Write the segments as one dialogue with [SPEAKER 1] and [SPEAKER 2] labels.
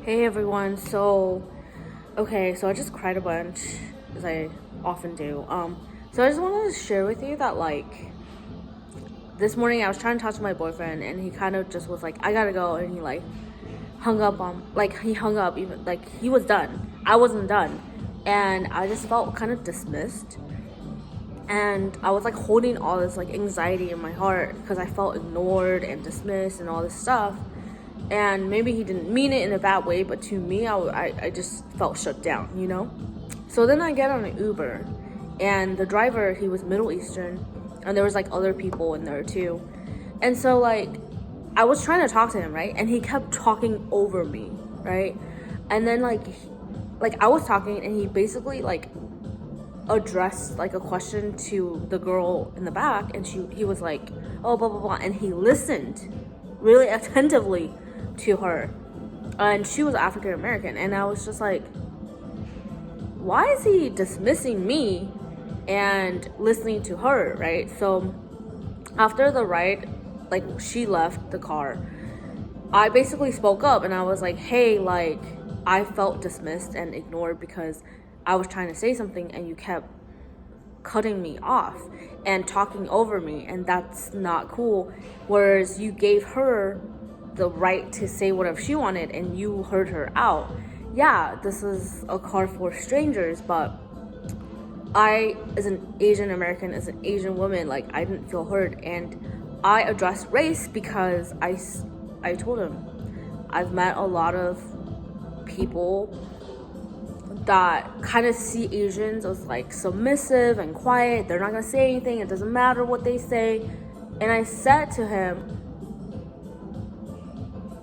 [SPEAKER 1] Hey everyone, so I just cried a bunch, as I often do. So I just wanted to share with you that this morning I was trying to talk to my boyfriend and he kind of just was like, I gotta go, and he hung up even he was done. I wasn't done. And I just felt kind of dismissed. And I was holding all this anxiety in my heart because I felt ignored and dismissed and all this stuff. And maybe he didn't mean it in a bad way, but to me, I just felt shut down, you know? So then I get on an Uber, and the driver, he was Middle Eastern, and there was other people in there too. And so I was trying to talk to him, right? And he kept talking over me, right? And then I was talking, and he basically addressed a question to the girl in the back, and he was like, oh, blah blah blah, and he listened really attentively to her, and she was African American, and I was just like, why is he dismissing me and listening to her, right? So after the ride, she left the car, I basically spoke up and I was like, hey, I felt dismissed and ignored because I was trying to say something and you kept cutting me off and talking over me, and that's not cool. Whereas you gave her the right to say whatever she wanted and you heard her out. Yeah, this is a car for strangers, but I, as an Asian American, as an Asian woman, I didn't feel heard. And I addressed race because I told him I've met a lot of people that kind of see Asians as submissive and quiet. They're not gonna say anything. It doesn't matter what they say. And I said to him,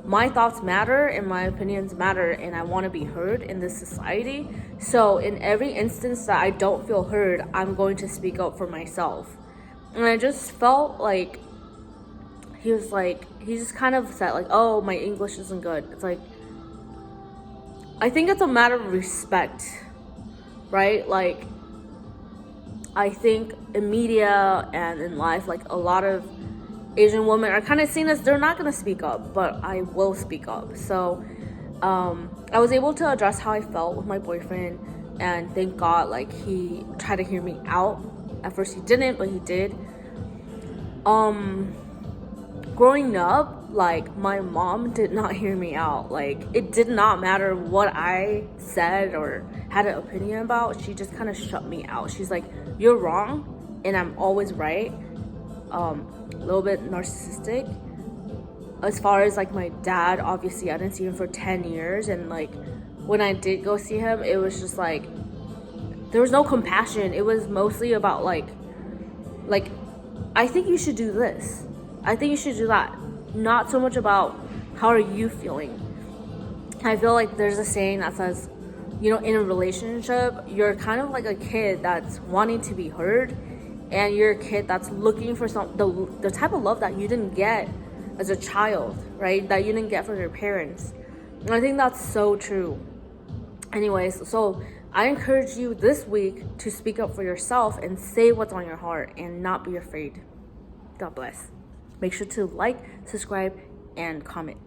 [SPEAKER 1] my thoughts matter and my opinions matter, and I want to be heard in this society. So in every instance that I don't feel heard, I'm going to speak up for myself. And I just felt he just kind of said oh, my English isn't good. It's I think it's a matter of respect, right? I think in media and in life, a lot of Asian women are kind of seen as they're not going to speak up, but I will speak up. So I was able to address how I felt with my boyfriend, and thank God he tried to hear me out. At first he didn't, but he did. Growing up, my mom did not hear me out. It did not matter what I said or had an opinion about. She just kind of shut me out. She's like, you're wrong and I'm always right. A little bit narcissistic. As far as my dad, obviously I didn't see him for 10 years, and when I did go see him, it was just there was no compassion. It was mostly about I think you should do this, I think you should do that, not so much about how are you feeling. I feel there's a saying that says, in a relationship, you're kind of like a kid that's wanting to be heard, and you're a kid that's looking for the type of love that you didn't get as a child, right? That you didn't get from your parents. And I think that's so true. Anyways, so I encourage you this week to speak up for yourself and say what's on your heart and not be afraid. God bless. Make sure to subscribe, and comment.